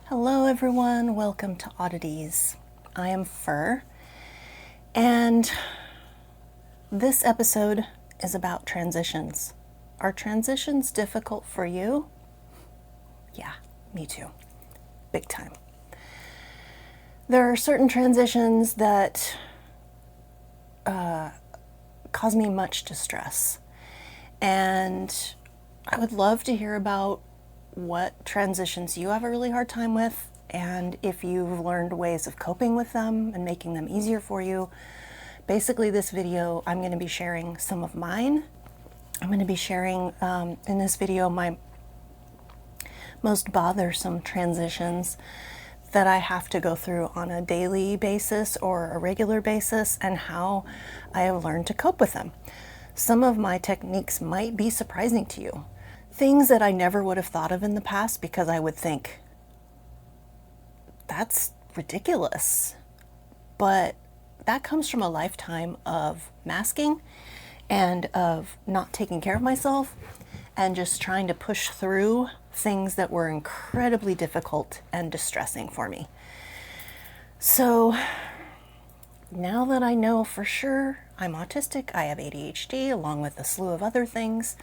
Hello everyone, welcome to Oddities. I am Fur, and this episode is about transitions. Are transitions difficult for you? Yeah, me too. Big time. There are certain transitions that cause me much distress, and I would love to hear about what transitions you have a really hard time with, and if you've learned ways of coping with them and making them easier for you. Basically, this video, I'm going to be sharing some of mine. I'm going to be sharing in this video my most bothersome transitions that I have to go through on a daily basis or a regular basis, and how I have learned to cope with them. Some of my techniques might be surprising to you. Things that I never would have thought of in the past, because I would think, that's ridiculous. But that comes from a lifetime of masking and of not taking care of myself and just trying to push through things that were incredibly difficult and distressing for me. So now that I know for sure I'm autistic, I have ADHD, along with a slew of other things,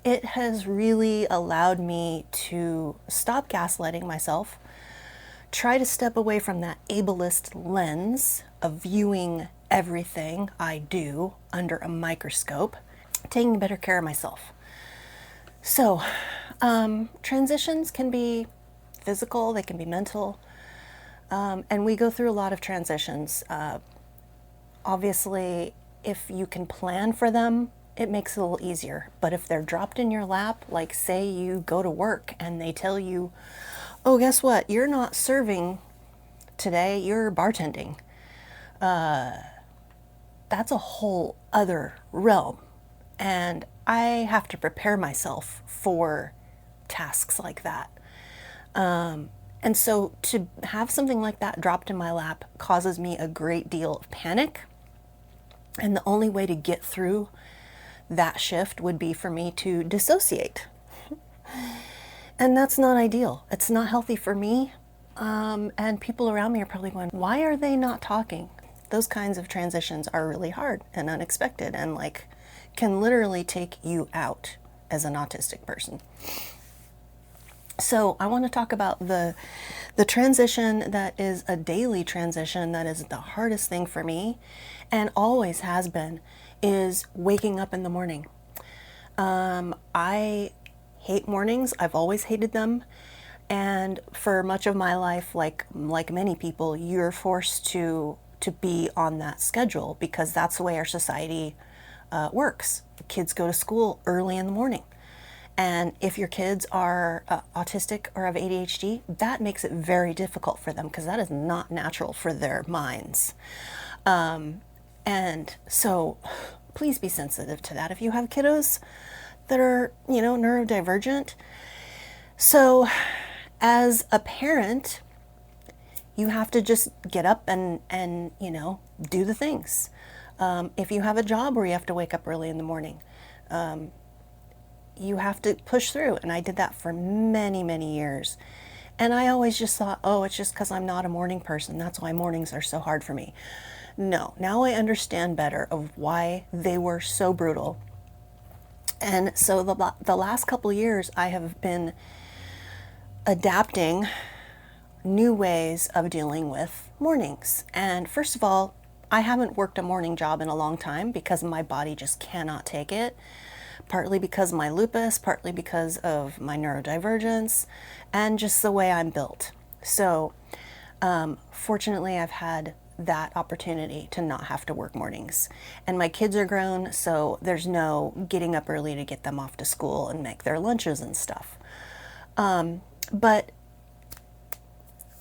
it has really allowed me to stop gaslighting myself, try to step away from that ableist lens of viewing everything I do under a microscope, taking better care of myself. So, transitions can be physical, they can be mental, and we go through a lot of transitions. Obviously, if you can plan for them, it makes it a little easier. But if they're dropped in your lap, like say you go to work and they tell you, oh, guess what? You're not serving today, you're bartending. That's a whole other realm. And I have to prepare myself for tasks like that. And so to have something like that dropped in my lap causes me a great deal of panic. And the only way to get through that shift would be for me to dissociate. And that's not ideal. It's not healthy for me. And people around me are probably going, why are they not talking? Those kinds of transitions are really hard and unexpected, and like can literally take you out as an autistic person. So I want to talk about the transition that is a daily transition that is the hardest thing for me, and always has been, is waking up in the morning. I hate mornings. I've always hated them. And for much of my life, like many people, you're forced to be on that schedule because that's the way our society works. Kids go to school early in the morning. And if your kids are autistic or have ADHD, that makes it very difficult for them because that is not natural for their minds. And so please be sensitive to that if you have kiddos that are, neurodivergent. So as a parent, you have to just get up and do the things. If you have a job where you have to wake up early in the morning, you have to push through. And I did that for many, many years. And I always just thought, oh, it's just because I'm not a morning person. That's why mornings are so hard for me. No, now I understand better of why they were so brutal. And so the last couple of years, I have been adapting new ways of dealing with mornings. And first of all, I haven't worked a morning job in a long time because my body just cannot take it. Partly because of my lupus, partly because of my neurodivergence, and just the way I'm built. So fortunately, I've had that opportunity to not have to work mornings. And my kids are grown, so there's no getting up early to get them off to school and make their lunches and stuff. But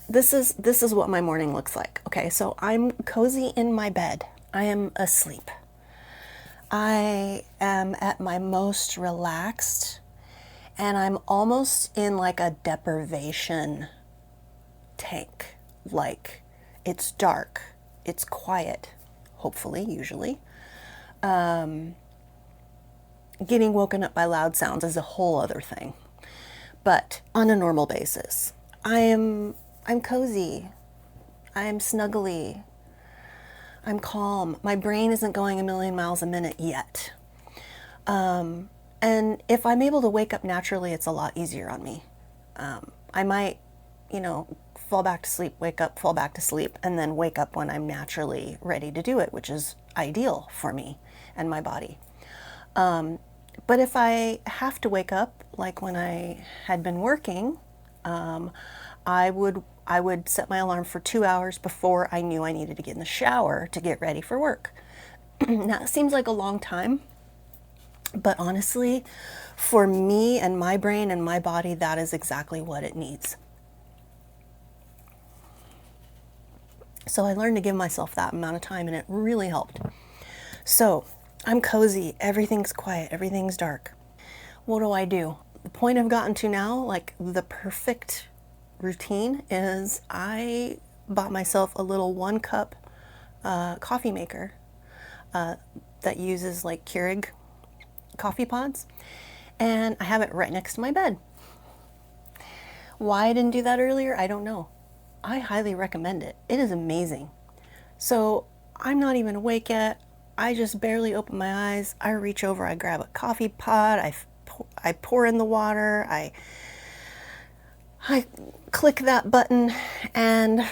this is what my morning looks like. Okay, so I'm cozy in my bed. I am asleep. I am at my most relaxed, and I'm almost in like a deprivation tank. Like, it's dark, it's quiet, hopefully, usually. Getting woken up by loud sounds is a whole other thing. But on a normal basis, I'm cozy. I'm snuggly. I'm calm. My brain isn't going a million miles a minute yet. And if I'm able to wake up naturally, it's a lot easier on me. I might, fall back to sleep, wake up, fall back to sleep, and then wake up when I'm naturally ready to do it, which is ideal for me and my body. But if I have to wake up, like when I had been working, I would set my alarm for 2 hours before I knew I needed to get in the shower to get ready for work. Now, it seems like a long time, but honestly, for me and my brain and my body, that is exactly what it needs. So I learned to give myself that amount of time, and it really helped. So I'm cozy, everything's quiet, everything's dark. What do? The point I've gotten to now, like the perfect routine, is I bought myself a little 1 cup coffee maker that uses like Keurig coffee pods, and I have it right next to my bed. Why I didn't do that earlier, I don't know. I highly recommend it. It is amazing. So I'm not even awake yet. I just barely open my eyes. I reach over, I grab a coffee pot, I pour in the water, I click that button, and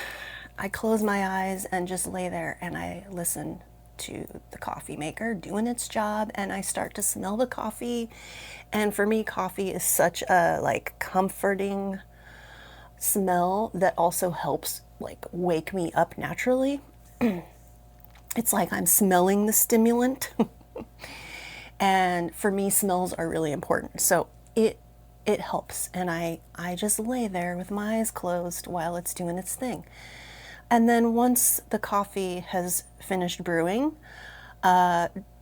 I close my eyes and just lay there, and I listen to the coffee maker doing its job, and I start to smell the coffee. And for me, coffee is such a like comforting smell that also helps like wake me up naturally. It's like I'm smelling the stimulant. And for me, smells are really important. So it helps, and I just lay there with my eyes closed while it's doing its thing. And then once the coffee has finished brewing,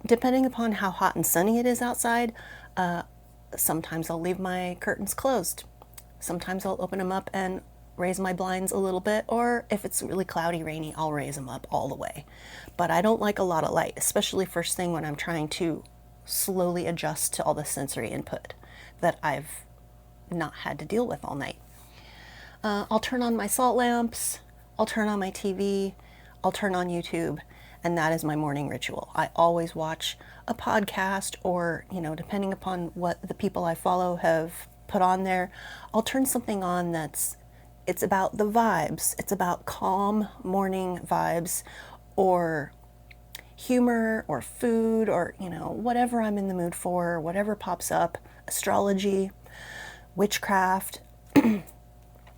depending upon how hot and sunny it is outside, sometimes I'll leave my curtains closed. Sometimes I'll open them up and raise my blinds a little bit, or if it's really cloudy, rainy, I'll raise them up all the way. But I don't like a lot of light, especially first thing when I'm trying to slowly adjust to all the sensory input that I've not had to deal with all night. I'll turn on my salt lamps, I'll turn on my TV, I'll turn on YouTube, and that is my morning ritual. I always watch a podcast, or, depending upon what the people I follow have put on there, I'll turn something on it's about the vibes. It's about calm morning vibes, or humor, or food, or, whatever I'm in the mood for, whatever pops up, astrology, witchcraft.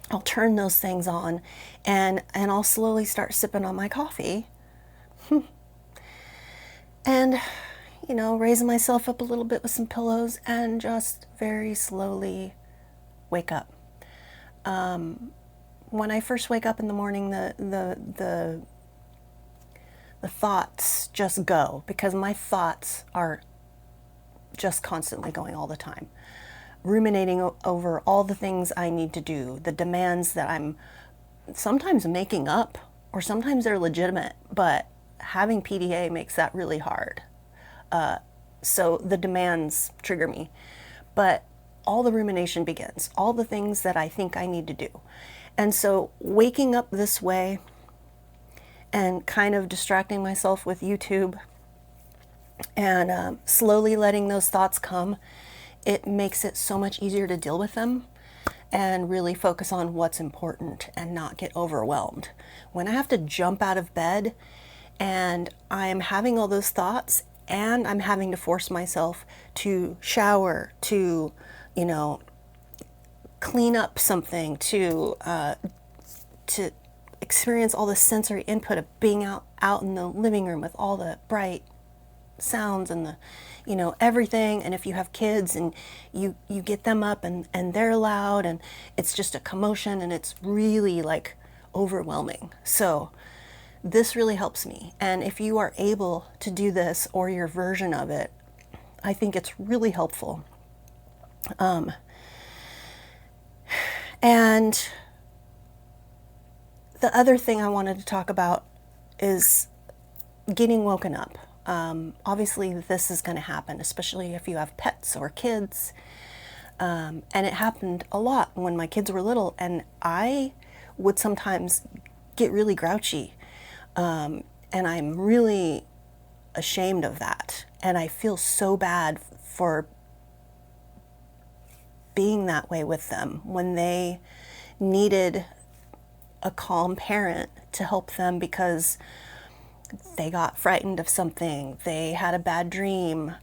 I'll turn those things on, and I'll slowly start sipping on my coffee. And, raising myself up a little bit with some pillows, and just very slowly wake up. When I first wake up in the morning, the thoughts just go, because my thoughts are just constantly going all the time, ruminating over all the things I need to do, the demands that I'm sometimes making up, or sometimes they're legitimate, but having PDA makes that really hard. So the demands trigger me, but all the rumination begins, all the things that I think I need to do. And so waking up this way and kind of distracting myself with YouTube, and slowly letting those thoughts come, it makes it so much easier to deal with them and really focus on what's important and not get overwhelmed. When I have to jump out of bed and I'm having all those thoughts, and I'm having to force myself to shower, to, clean up something, to experience all the sensory input of being out in the living room with all the bright sounds and the, everything. And if you have kids and you get them up and they're loud, and it's just a commotion, and it's really like overwhelming. So this really helps me. And if you are able to do this, or your version of it, I think it's really helpful. And the other thing I wanted to talk about is getting woken up. Obviously, this is going to happen, especially if you have pets or kids. And it happened a lot when my kids were little, and I would sometimes get really grouchy. And I'm really ashamed of that. And I feel so bad for being that way with them when they needed a calm parent to help them because they got frightened of something, they had a bad dream.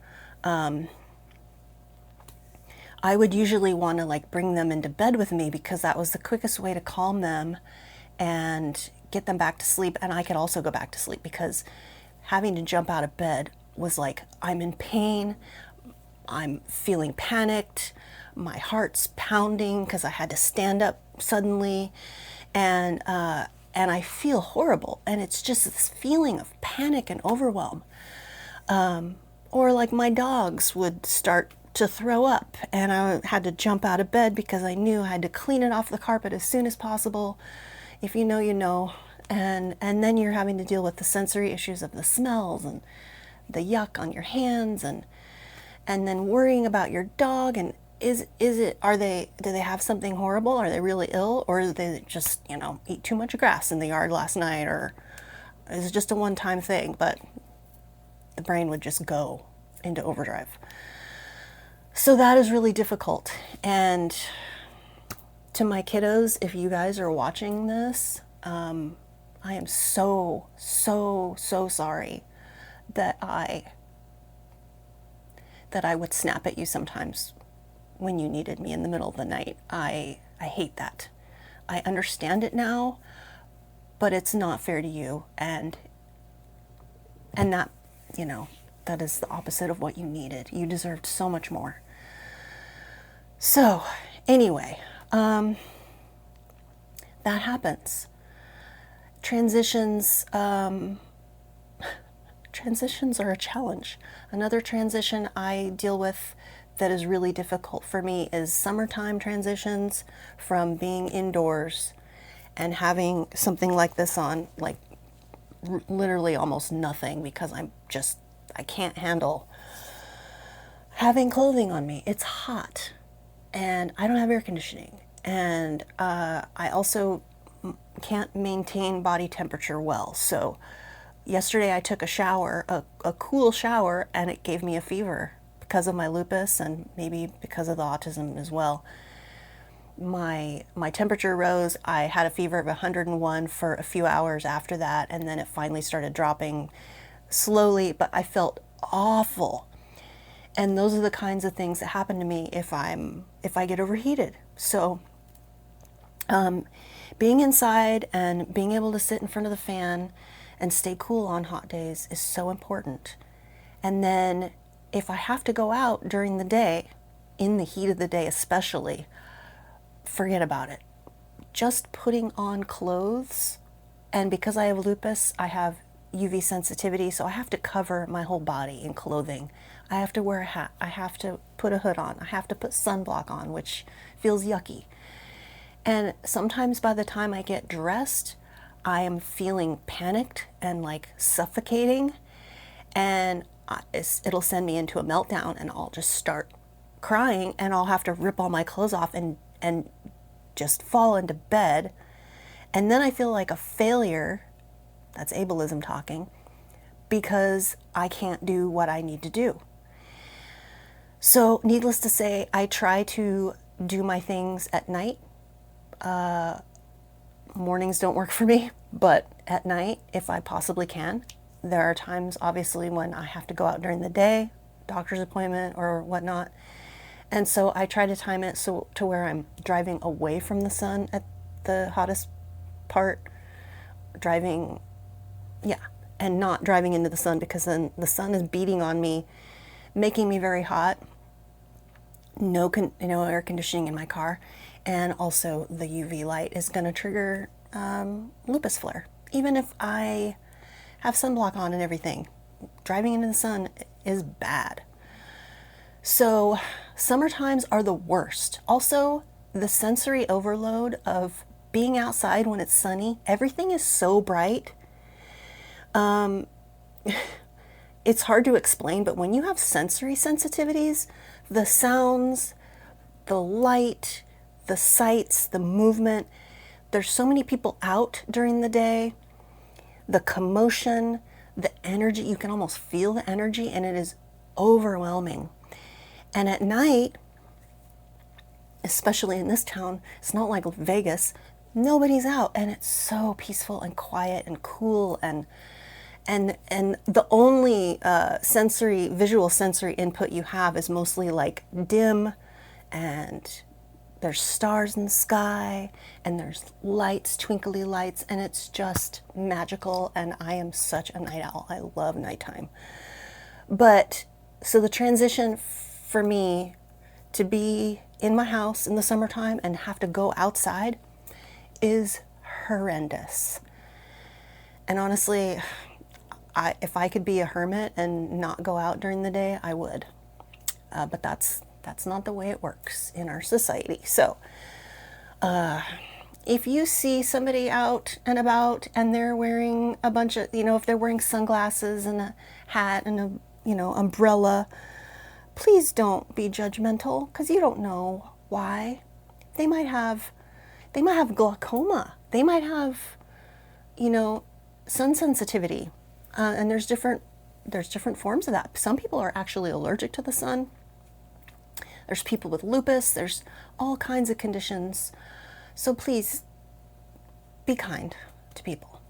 I would usually want to like bring them into bed with me because that was the quickest way to calm them and get them back to sleep. And I could also go back to sleep because having to jump out of bed was like, I'm in pain, I'm feeling panicked, my heart's pounding because I had to stand up suddenly, and I feel horrible, and it's just this feeling of panic and overwhelm. Or like my dogs would start to throw up, and I had to jump out of bed because I knew I had to clean it off the carpet as soon as possible. If you know, you know. And then you're having to deal with the sensory issues of the smells and the yuck on your hands, and then worrying about your dog, and do they have something horrible? Are they really ill? Or did they just, eat too much grass in the yard last night? Or is it just a one-time thing? But the brain would just go into overdrive. So that is really difficult. And to my kiddos, if you guys are watching this, I am so, so, so sorry that I would snap at you sometimes when you needed me in the middle of the night. I hate that. I understand it now, but it's not fair to you, and that, that is the opposite of what you needed. You deserved so much more. So anyway, that happens. Transitions are a challenge. Another transition I deal with that is really difficult for me is summertime transitions from being indoors and having something like this on, like literally almost nothing, because I can't handle having clothing on me. It's hot and I don't have air conditioning, and I also can't maintain body temperature well. So yesterday I took a shower, a cool shower, and it gave me a fever because of my lupus and maybe because of the autism as well. My temperature rose. I had a fever of 101 for a few hours after that, and then it finally started dropping slowly, but I felt awful. And those are the kinds of things that happen to me if I get overheated. So being inside and being able to sit in front of the fan and stay cool on hot days is so important. And then if I have to go out during the day, in the heat of the day especially, forget about it. Just putting on clothes, and because I have lupus, I have UV sensitivity, so I have to cover my whole body in clothing. I have to wear a hat, I have to put a hood on, I have to put sunblock on, which feels yucky. And sometimes by the time I get dressed, I am feeling panicked and like suffocating, and it'll send me into a meltdown, and I'll just start crying, and I'll have to rip all my clothes off and just fall into bed. And then I feel like a failure, that's ableism talking, because I can't do what I need to do. So needless to say, I try to do my things at night. Mornings don't work for me, but at night, if I possibly can. There are times, obviously, when I have to go out during the day, doctor's appointment or whatnot. And so I try to time it so to where I'm driving away from the sun at the hottest part, and not driving into the sun, because then the sun is beating on me, making me very hot. No air conditioning in my car, and also the UV light is going to trigger lupus flare. Even if I have sunblock on and everything, driving into the sun is bad. So summer times are the worst. Also, the sensory overload of being outside when it's sunny, everything is so bright. It's hard to explain, but when you have sensory sensitivities, the sounds, the light, the sights, the movement. There's so many people out during the day, the commotion, the energy, you can almost feel the energy, and it is overwhelming. And at night, especially in this town, it's not like Vegas, nobody's out, and it's so peaceful and quiet and cool, and the only visual sensory input you have is mostly like dim, and there's stars in the sky, and there's lights, twinkly lights, and it's just magical. And I am such a night owl. I love nighttime. But so the transition for me to be in my house in the summertime and have to go outside is horrendous. And honestly, if I could be a hermit and not go out during the day, I would. But that's not the way it works in our society. So if you see somebody out and about and they're wearing a bunch of, if they're wearing sunglasses and a hat and a, umbrella, please don't be judgmental, because you don't know why. They might have glaucoma. They might have, sun sensitivity. And there's different forms of that. Some people are actually allergic to the sun. There's people with lupus. There's all kinds of conditions. So please be kind to people.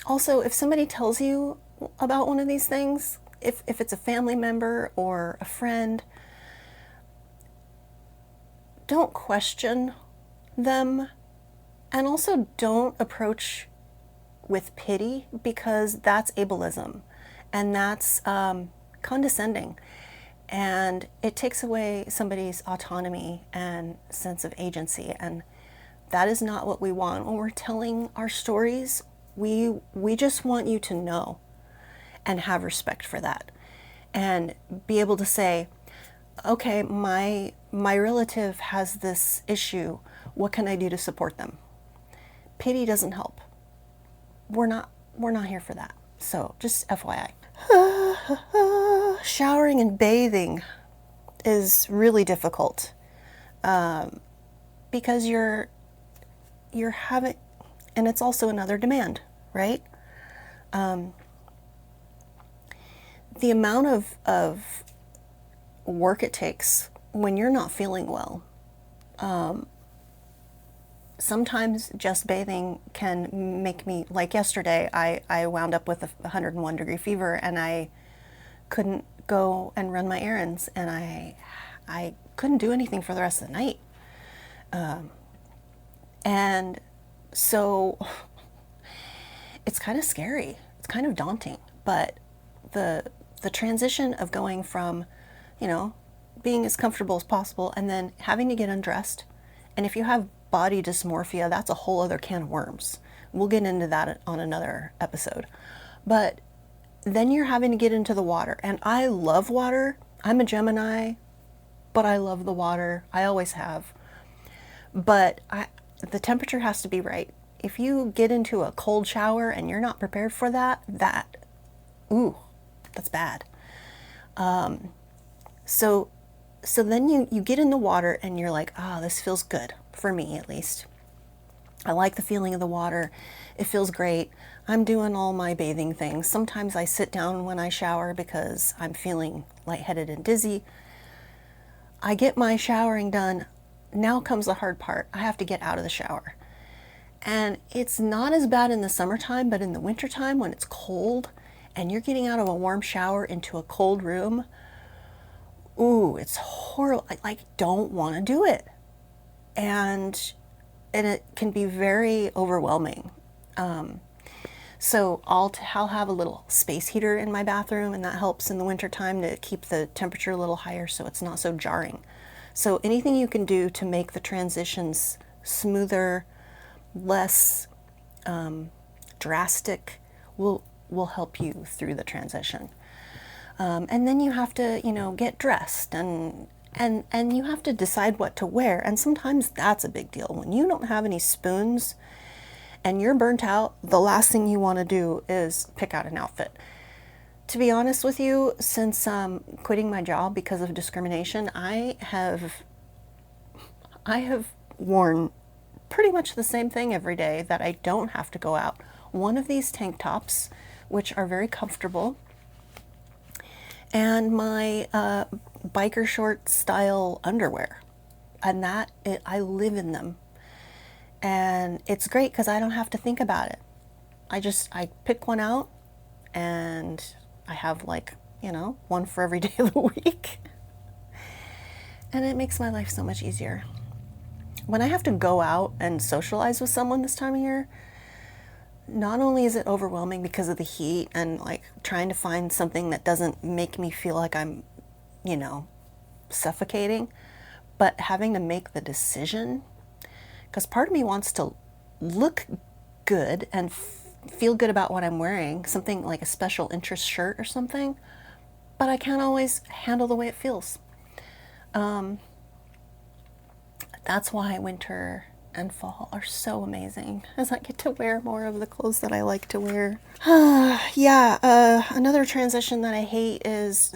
Also, if somebody tells you about one of these things, if it's a family member or a friend, don't question them, and also don't approach with pity, because that's ableism, and that's condescending, and it takes away somebody's autonomy and sense of agency, and that is not what we want. When we're telling our stories, we just want you to know and have respect for that, and be able to say, okay, my relative has this issue, what can I do to support them? Pity doesn't help. We're not here for that. So just FYI. Showering and bathing is really difficult, because you're having, and it's also another demand, right? The amount of work it takes when you're not feeling well. Sometimes just bathing can make me, like yesterday, I wound up with a 101-degree fever, and I couldn't go and run my errands, and I couldn't do anything for the rest of the night. And so it's kind of scary. It's kind of daunting. But the transition of going from, being as comfortable as possible and then having to get undressed, and if you have body dysmorphia, that's a whole other can of worms. We'll get into that on another episode. But then you're having to get into the water. And I love water. I'm a Gemini, but I love the water. I always have. But the temperature has to be right. If you get into a cold shower and you're not prepared for that, that's bad. So then you get in the water and you're like, this feels good, for me at least. I like the feeling of the water. It feels great. I'm doing all my bathing things. Sometimes I sit down when I shower because I'm feeling lightheaded and dizzy. I get my showering done. Now comes the hard part. I have to get out of the shower. And it's not as bad in the summertime, but in the wintertime when it's cold and you're getting out of a warm shower into a cold room, it's horrible. I don't want to do it. And it can be very overwhelming. So I'll have a little space heater in my bathroom, and that helps in the wintertime to keep the temperature a little higher so it's not so jarring. So anything you can do to make the transitions smoother, less drastic, will help you through the transition. And then you have to, get dressed, and you have to decide what to wear. And sometimes that's a big deal. When you don't have any spoons and you're burnt out, the last thing you want to do is pick out an outfit. To be honest with you, since quitting my job because of discrimination, I have worn pretty much the same thing every day that I don't have to go out. One of these tank tops, which are very comfortable, and my biker short style underwear. And I live in them. And it's great because I don't have to think about it. I pick one out and I have like, one for every day of the week. And it makes my life so much easier. When I have to go out and socialize with someone this time of year, not only is it overwhelming because of the heat and like trying to find something that doesn't make me feel like I'm, suffocating, but having to make the decision, because part of me wants to look good and feel good about what I'm wearing, something like a special interest shirt or something, but I can't always handle the way it feels. That's why winter and fall are so amazing, as I get to wear more of the clothes that I like to wear. Another transition that I hate is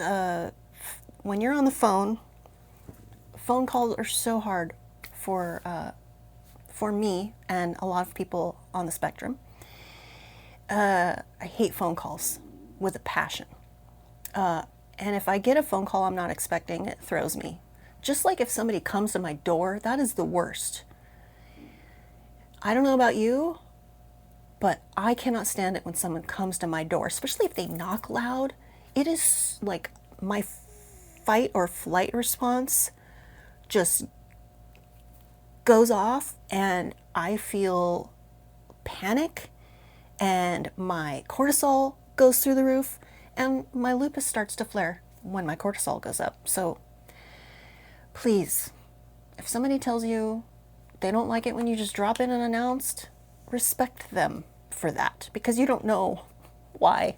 when you're on the phone. Phone calls are so hard for me and a lot of people on the spectrum. I hate phone calls with a passion. And if I get a phone call I'm not expecting, it throws me. Just like if somebody comes to my door, that is the worst. I don't know about you, but I cannot stand it when someone comes to my door, especially if they knock loud. It is like my fight or flight response just goes off and I feel panic and my cortisol goes through the roof and my lupus starts to flare when my cortisol goes up. So please, if somebody tells you they don't like it when you just drop in unannounced, respect them for that, because you don't know why.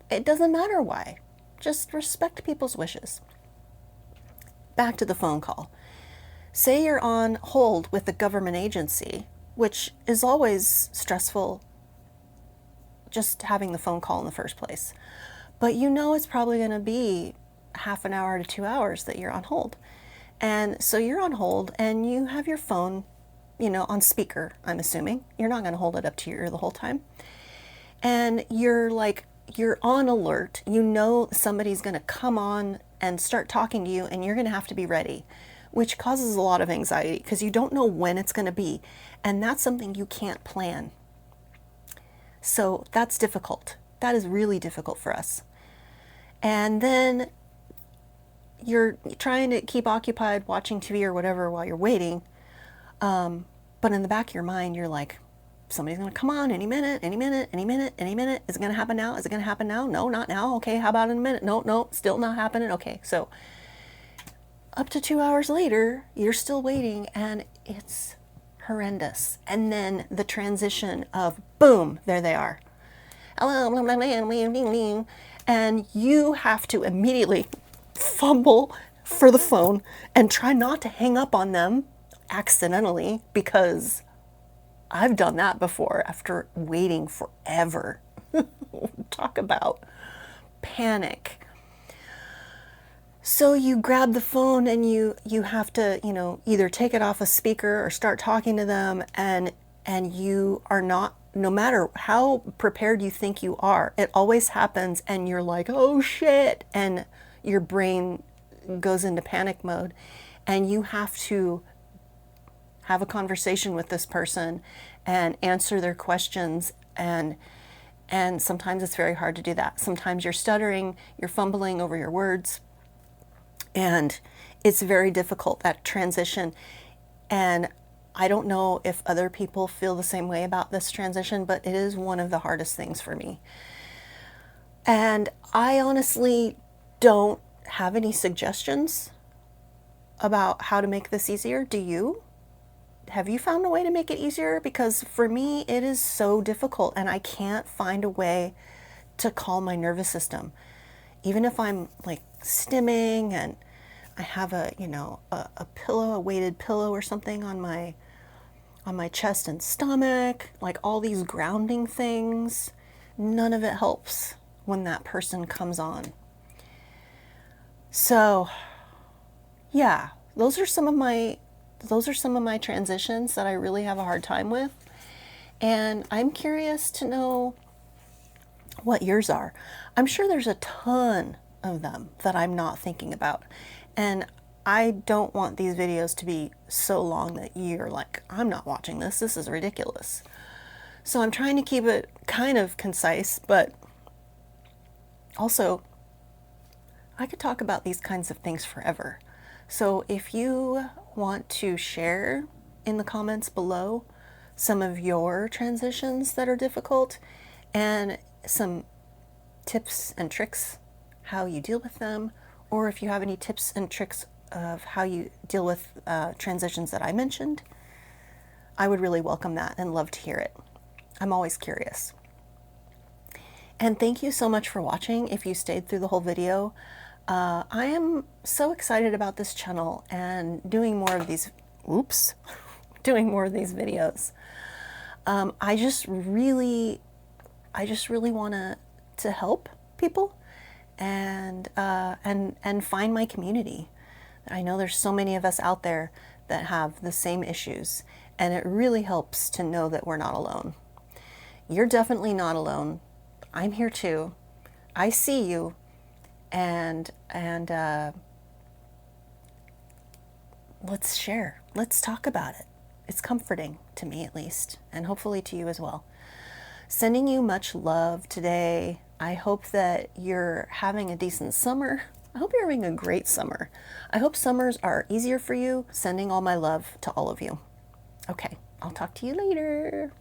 It doesn't matter why. Just respect people's wishes. Back to the phone call. Say you're on hold with a government agency, which is always stressful just having the phone call in the first place. But it's probably going to be half an hour to 2 hours that you're on hold. And so you're on hold and you have your phone, on speaker, I'm assuming. You're not going to hold it up to your ear the whole time. And you're on alert. Somebody's going to come on and start talking to you and you're going to have to be ready, which causes a lot of anxiety because you don't know when it's going to be. And that's something you can't plan. So that's difficult. That is really difficult for us. And then you're trying to keep occupied watching TV or whatever while you're waiting. But in the back of your mind, you're like, somebody's going to come on any minute, any minute, any minute, any minute. Is it going to happen now? Is it going to happen now? No, not now. Okay, how about in a minute? No, still not happening. Okay, so up to 2 hours later, you're still waiting and it's horrendous. And then the transition of boom, there they are. And you have to immediately fumble for the phone and try not to hang up on them accidentally, because I've done that before after waiting forever. Talk about panic. So you grab the phone and you have to, either take it off a speaker or start talking to them, and you are not, no matter how prepared you think you are, it always happens and you're like, oh shit, and your brain goes into panic mode and you have to have a conversation with this person and answer their questions, and sometimes it's very hard to do that. Sometimes you're stuttering, you're fumbling over your words, and it's very difficult, that transition. And I don't know if other people feel the same way about this transition, but it is one of the hardest things for me. And I honestly don't have any suggestions about how to make this easier. Do you? Have you found a way to make it easier? Because for me, it is so difficult and I can't find a way to calm my nervous system. Even if I'm like stimming and I have a pillow, a weighted pillow or something on my chest and stomach, like all these grounding things, none of it helps when that person comes on. So yeah, those are some of my transitions that I really have a hard time with. And I'm curious to know what yours are. I'm sure there's a ton of them that I'm not thinking about. And I don't want these videos to be so long that you're like, I'm not watching this. This is ridiculous. So I'm trying to keep it kind of concise, but also I could talk about these kinds of things forever. So if you want to share in the comments below some of your transitions that are difficult and some tips and tricks how you deal with them, or if you have any tips and tricks of how you deal with transitions that I mentioned, I would really welcome that and love to hear it. I'm always curious. And thank you so much for watching if you stayed through the whole video. I am so excited about this channel and doing more of these, doing more of these videos. I just really want to help people and find my community. I know there's so many of us out there that have the same issues, and it really helps to know that we're not alone. You're definitely not alone. I'm here too. I see you, and let's share. Let's talk about it. It's comforting to me, at least, and hopefully to you as well. Sending you much love today. I hope that you're having a decent summer. I hope you're having a great summer. I hope summers are easier for you. Sending all my love to all of you. Okay, I'll talk to you later.